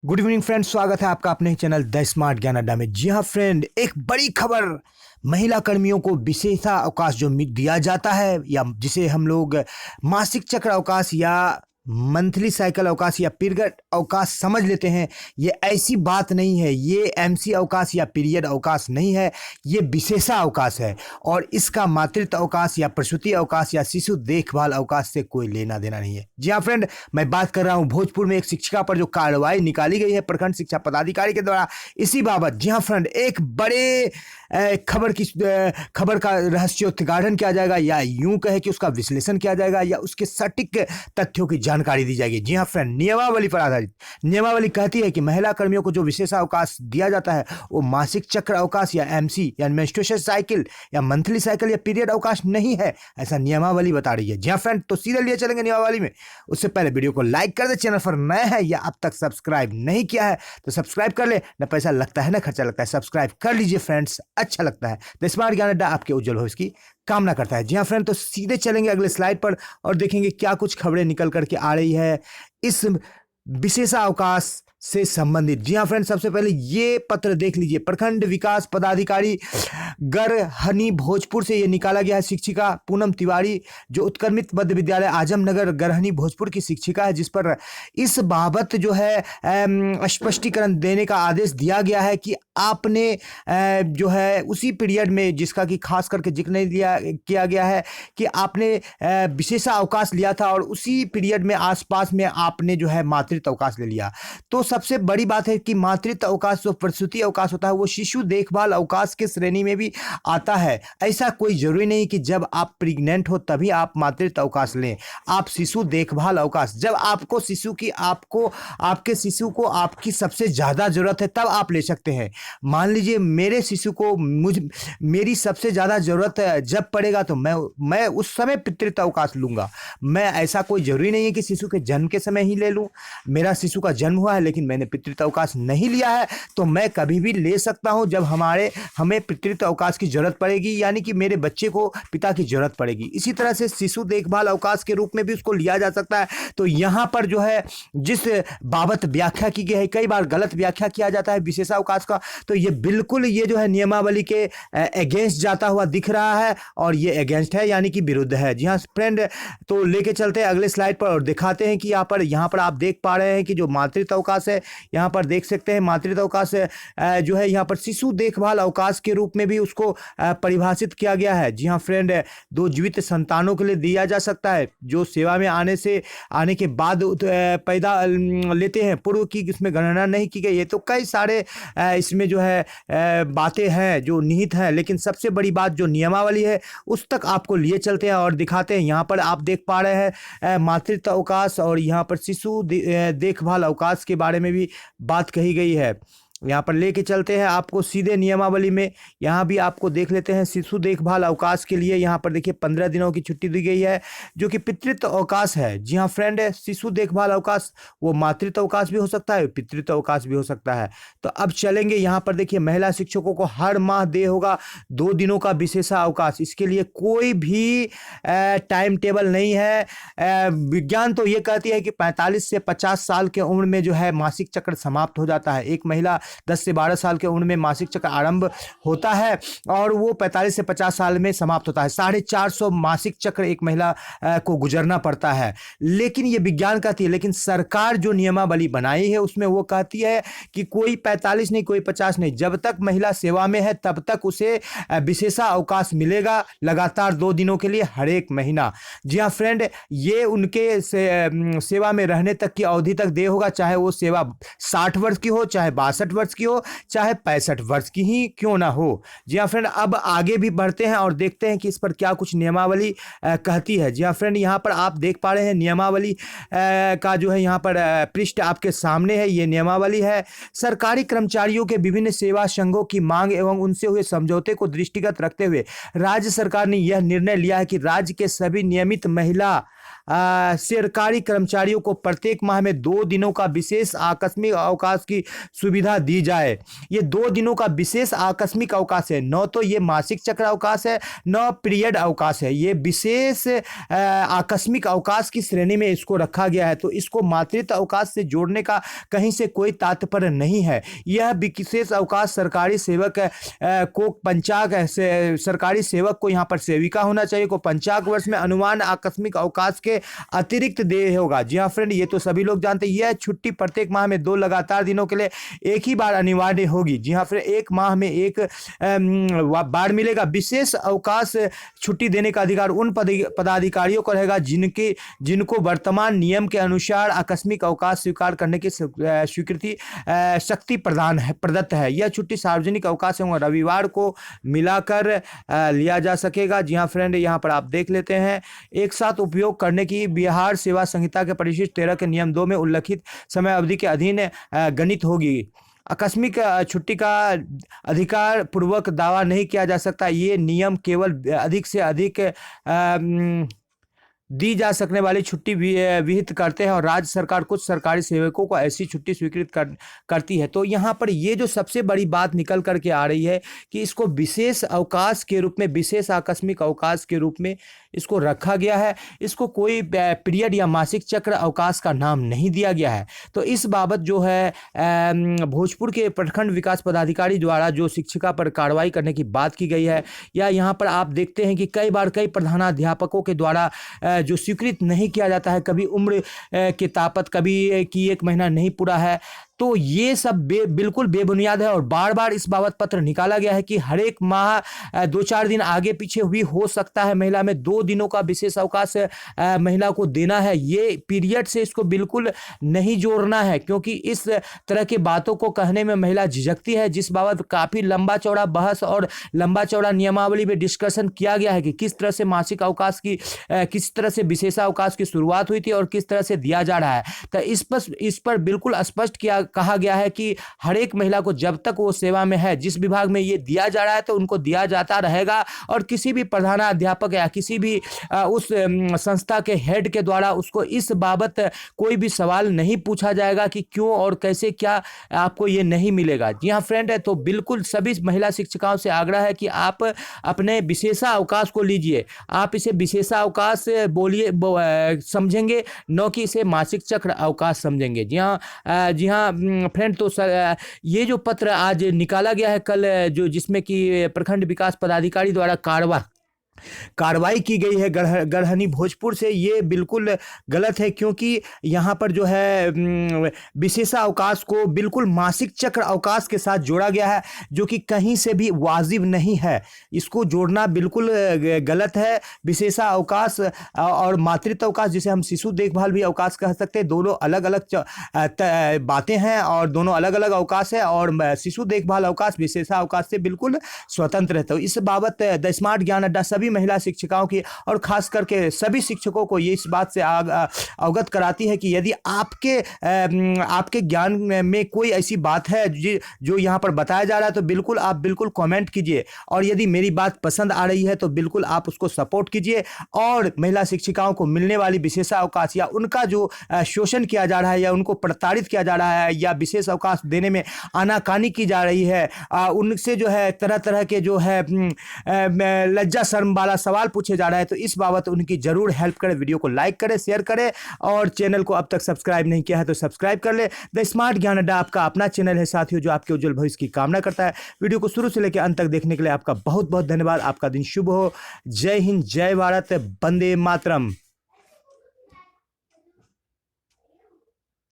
Good evening friend, स्वागत है आपका अपने ही चैनल द स्मार्ट ज्ञान अड्डा में। जी हाँ फ्रेंड, एक बड़ी खबर। महिला कर्मियों को विशेषावकाश जो दिया जाता है या जिसे हम लोग मासिक चक्र अवकाश या मंथली साइकिल अवकाश या पीरियड अवकाश समझ लेते हैं, ये ऐसी बात नहीं है। ये एमसी अवकाश या पीरियड अवकाश नहीं है, ये विशेषावकाश है। और इसका मातृत्व अवकाश या प्रसूति अवकाश या शिशु देखभाल अवकाश से कोई लेना देना नहीं है। जी हाँ फ्रेंड, मैं बात कर रहा हूँ भोजपुर में एक शिक्षिका पर जो कार्रवाई निकाली गई है प्रखंड शिक्षा पदाधिकारी के द्वारा, इसी बाबत। जी हाँ फ्रेंड, एक बड़े खबर का रहस्योद्घाटन किया जाएगा, या यूं कहे कि उसका विश्लेषण किया जाएगा, या उसके सटीक तथ्यों की जानकारी दी जाएगी। जी हाँ फ्रेंड, नियमावली पर आधारित नियमावली कहती है कि महिला कर्मियों को जो विशेषावकाश दिया जाता है वो मासिक चक्र अवकाश या एमसी या मेंस्ट्रुएशन साइकिल या मंथली साइकिल या पीरियड अवकाश नहीं है, ऐसा नियमावली बता रही है। जी हाँ फ्रेंड, तो सीधे लिए चलेंगे नियमावली में। उससे पहले वीडियो को लाइक कर दे, चैनल पर नए हैं या अब तक सब्सक्राइब नहीं किया है तो सब्सक्राइब कर ले। न पैसा लगता है न खर्चा लगता है, सब्सक्राइब कर लीजिए फ्रेंड्स, अच्छा लगता है। द स्मार्ट ज्ञान अड्डा आपके उज्जवल भविष्य की कामना करता है। जी हाँ फ्रेंड, तो सीधे चलेंगे अगले स्लाइड पर और देखेंगे क्या कुछ खबरें निकल करके आ रही है इस विशेषावकाश से संबंधित। जी हाँ फ्रेंड, सबसे पहले ये पत्र देख लीजिए। प्रखंड विकास पदाधिकारी गरहनी भोजपुर से ये निकाला गया है। शिक्षिका पूनम तिवारी जो उत्क्रमित मध्य विद्यालय आजमनगर गरहनी भोजपुर की शिक्षिका है, जिस पर इस बाबत जो है स्पष्टीकरण देने का आदेश दिया गया है कि आपने जो है उसी पीरियड में, जिसका कि खास करके जिक्र नहीं किया गया है, कि आपने विशेषावकाश लिया था और उसी पीरियड में आसपास में आपने जो है मातृत्व अवकाश ले लिया। तो सबसे बड़ी बात है कि मातृत्व अवकाश जो प्रसूति अवकाश होता है वो शिशु देखभाल अवकाश की श्रेणी में भी आता है। ऐसा कोई जरूरी नहीं कि जब आप प्रेग्नेंट हो तभी आप मातृत्व अवकाश लें। आप शिशु देखभाल अवकाश, जब आपको आपके शिशु को आपकी सबसे ज्यादा जरूरत है तब आप ले सकते हैं। मान लीजिए मेरे शिशु को मेरी सबसे ज्यादा जरूरत है जब पड़ेगा तो मैं उस समय पितृत्व अवकाश लूंगा। मैं ऐसा कोई जरूरी नहीं है कि शिशु के जन्म के समय ही ले लूं। मेरा शिशु का जन्म हुआ है लेकिन मैंने पितृत्व अवकाश नहीं लिया है तो मैं कभी भी ले सकता हूं जब हमें पितृत्व अवकाश की जरूरत पड़ेगी, यानी कि मेरे बच्चे को पिता की जरूरत पड़ेगी। इसी तरह से शिशु देखभाल अवकाश के रूप में भी उसको लिया जा सकता है। तो यहां पर जो है जिस बाबत व्याख्या की गई है, कई बार गलत व्याख्या किया जाता है विशेषावकाश का, तो ये बिल्कुल ये जो है नियमावली के अगेंस्ट जाता हुआ दिख रहा है और ये अगेंस्ट है, यानी कि विरुद्ध है। जी हाँ फ्रेंड, तो लेके चलते हैं अगले स्लाइड पर और दिखाते हैं कि यहाँ पर आप देख पा रहे हैं कि जो मातृत्व अवकाश है, यहाँ पर देख सकते हैं मातृत्व अवकाश जो है यहाँ पर शिशु देखभाल अवकाश के रूप में भी उसको परिभाषित किया गया है। जी हाँ फ्रेंड, 2 जीवित संतानों के लिए दिया जा सकता है जो सेवा में आने के बाद पैदा लेते हैं, पूर्व की इसमें गणना नहीं की गई है। तो कई सारे इसमें जो है बातें हैं जो निहित हैं, लेकिन सबसे बड़ी बात जो नियमावली है उस तक आपको लिए चलते हैं और दिखाते हैं। यहाँ पर आप देख पा रहे हैं मातृत्व अवकाश और यहाँ पर शिशु देखभाल अवकाश के बारे में भी बात कही गई है। यहाँ पर लेके चलते हैं आपको सीधे नियमावली में। यहाँ भी आपको देख लेते हैं शिशु देखभाल अवकाश के लिए यहाँ पर देखिए 15 दिनों की छुट्टी दी गई है जो कि पितृत्व अवकाश है। जी हाँ फ्रेंड, शिशु देखभाल अवकाश वो मातृत्व अवकाश भी हो सकता है, पितृत्व अवकाश भी हो सकता है। तो अब चलेंगे यहाँ पर देखिए, महिला शिक्षकों को हर माह दे होगा 2 दिनों का विशेषावकाश। इसके लिए कोई भी टाइम टेबल नहीं है। विज्ञान तो ये कहती है कि 45 से 50 साल के उम्र में जो है मासिक चक्र समाप्त हो जाता है। एक महिला 10 से 12 साल के उम्र में मासिक चक्र आरंभ होता है और वो 45 से 50 साल में समाप्त होता है। 450 मासिक चक्र एक महिला को गुजरना पड़ता है। लेकिन ये विज्ञान कहती है, लेकिन सरकार जो नियमावली बनाई है उसमें वो कहती है कि कोई 45 नहीं, कोई 50 नहीं, जब तक महिला सेवा में है तब तक उसे विशेषावकाश मिलेगा, लगातार 2 दिनों के लिए हर एक महीना। जी हाँ फ्रेंड, ये उनके सेवा में रहने तक की अवधि तक दे होगा, चाहे वो सेवा 60 वर्ष की हो, चाहे 62 वर्ष की हो, चाहे 65 वर्ष की ही क्यों ना हो। जी हाँ फ्रेंड, अब आगे भी बढ़ते हैं और देखते हैं कि इस पर क्या कुछ नियमावली कहती है। जी हाँ फ्रेंड, यहाँ पर आप देख पा रहे हैं नियमावली का जो है यहाँ पर पृष्ठ आपके सामने है। ये नियमावली है। सरकारी कर्मचारियों के विभिन्न सेवा संघों की मांग एवं उनसे हुए समझौते को दृष्टिगत रखते हुए राज्य सरकार ने यह निर्णय लिया है कि राज्य के सभी नियमित महिला सरकारी कर्मचारियों को प्रत्येक माह में 2 दिनों का विशेष आकस्मिक अवकाश की सुविधा दी जाए। ये 2 दिनों का विशेष आकस्मिक अवकाश है, न तो ये मासिक चक्र अवकाश है न पीरियड अवकाश है, ये विशेष आकस्मिक अवकाश की श्रेणी में इसको रखा गया है। तो इसको मातृत्व अवकाश से जोड़ने का कहीं से कोई तात्पर्य नहीं है। यह विशेष अवकाश सरकारी सेवक को सरकारी सेवक को यहाँ पर सेविका होना चाहिए को 50 वर्ष में अनुमान आकस्मिक अवकाश के अतिरिक्त दे होगा। जी हाँ फ्रेंड, ये तो सभी लोग जानते हैं। यह छुट्टी प्रत्येक माह में 2 लगातार दिनों के लिए एक ही बार अनिवार्य होगी। जी हाँ फ्रेंड, एक माह में एक बार मिलेगा। विशेष अवकाश छुट्टी देने का अधिकार उन पदाधिकारियों को रहेगा जिनको वर्तमान नियम के अनुसार आकस्मिक अवकाश स्वीकार करने की स्वीकृति शक्ति प्रदत्त है। यह छुट्टी सार्वजनिक अवकाश एवं रविवार को मिलाकर लिया जा सकेगा। जी हाँ फ्रेंड, यहाँ पर आप देख लेते हैं। एक साथ उपयोग करने की बिहार सेवा संहिता के परिशिष्ट 13 के नियम 2 में उल्लिखित समय अवधि के अधीन गणित होगी। आकस्मिक छुट्टी का अधिकार पूर्वक दावा नहीं किया जा सकता। ये नियम केवल अधिक से अधिक दी जा सकने वाली छुट्टी विहित करते हैं और राज्य सरकार कुछ सरकारी सेवकों को ऐसी छुट्टी स्वीकृत करती है। तो यहाँ पर ये जो सबसे बड़ी बात निकल करके आ रही है कि इसको विशेष अवकाश के रूप में, विशेष आकस्मिक अवकाश के रूप में इसको रखा गया है। इसको कोई पीरियड या मासिक चक्र अवकाश का नाम नहीं दिया गया है। तो इस बाबत जो है भोजपुर के प्रखंड विकास पदाधिकारी द्वारा जो शिक्षिका पर कार्रवाई करने की बात की गई है, या यहाँ पर आप देखते हैं कि कई बार कई प्रधानाध्यापकों के द्वारा जो स्वीकृत नहीं किया जाता है, कभी उम्र के तापत, कभी कि 1 महीना नहीं पूरा है, तो ये सब बिल्कुल बेबुनियाद है। और बार बार इस बाबत पत्र निकाला गया है कि हर एक माह 2-4 दिन आगे पीछे भी हो सकता है महिला में 2 दिनों का विशेष अवकाश महिला को देना है। ये पीरियड से इसको बिल्कुल नहीं जोड़ना है, क्योंकि इस तरह की बातों को कहने में महिला झिझकती है, जिस बाबत काफ़ी लंबा चौड़ा बहस और लंबा चौड़ा नियमावली में डिस्कशन किया गया है कि किस तरह से मासिक अवकाश की, किस तरह से विशेष अवकाश की शुरुआत हुई थी और किस तरह से दिया जा रहा है। तो इस पर बिल्कुल स्पष्ट कहा गया है कि हर एक महिला को जब तक वो सेवा में है, जिस विभाग में ये दिया जा रहा है, तो उनको दिया जाता रहेगा। और किसी भी प्रधानाध्यापक या किसी भी उस संस्था के हेड के द्वारा उसको इस बाबत कोई भी सवाल नहीं पूछा जाएगा कि क्यों और कैसे क्या आपको ये नहीं मिलेगा। जी हाँ फ्रेंड, तो बिल्कुल सभी महिला शिक्षिकाओं से आग्रह है कि आप अपने विशेषा अवकाश को लीजिए। आप इसे विशेषा अवकाश बोलिए समझेंगे, न कि इसे मासिक चक्र अवकाश समझेंगे। जी हाँ फ्रेंड, तो ये जो पत्र आज निकाला गया है कल, जो जिसमें कि प्रखंड विकास पदाधिकारी द्वारा कार्रवाई की गई है गढ़हनी भोजपुर से, ये बिल्कुल गलत है। क्योंकि यहाँ पर जो है विशेषा अवकाश को बिल्कुल मासिक चक्र अवकाश के साथ जोड़ा गया है, जो कि कहीं से भी वाजिब नहीं है। इसको जोड़ना बिल्कुल गलत है। विशेषा अवकाश और मातृत्व अवकाश, जिसे हम शिशु देखभाल भी अवकाश कह सकते हैं, दोनों अलग अलग बातें हैं और दोनों अलग अलग अवकाश है। और शिशु देखभाल अवकाश विशेषा अवकाश से बिल्कुल स्वतंत्र है। तो इस बाबत द स्मार्ट ज्ञान अड्डा सभी महिला शिक्षिकाओं की और खास करके सभी शिक्षकों को ये इस बात से अवगत कराती है कि यदि आपके ज्ञान में कोई ऐसी बात है जो यहाँ पर बताया जा रहा है, तो बिल्कुल आप बिल्कुल कमेंट कीजिए। और यदि मेरी बात पसंद आ रही है तो बिल्कुल आप उसको सपोर्ट कीजिए। और महिला शिक्षिकाओं को मिलने वाली विशेषा अवकाश या उनका जो शोषण किया जा रहा है या उनको प्रताड़ित किया जा रहा है या विशेष अवकाश देने में आनाकानी की जा रही है, उनसे जो है तरह तरह के जो है लज्जा शर्म वाला सवाल पूछे जा रहा है, तो इस बाबत उनकी जरूर हेल्प करें। वीडियो को लाइक करें, शेयर करें और चैनल को अब तक सब्सक्राइब नहीं किया है तो सब्सक्राइब कर ले। द स्मार्ट ज्ञान अड्डा आपका अपना चैनल है साथियों, जो आपके उज्जवल भविष्य की कामना करता है। वीडियो को शुरू से लेकर अंत तक देखने के लिए आपका बहुत बहुत धन्यवाद। आपका दिन शुभ हो। जय हिंद, जय भारत, वंदे मातरम।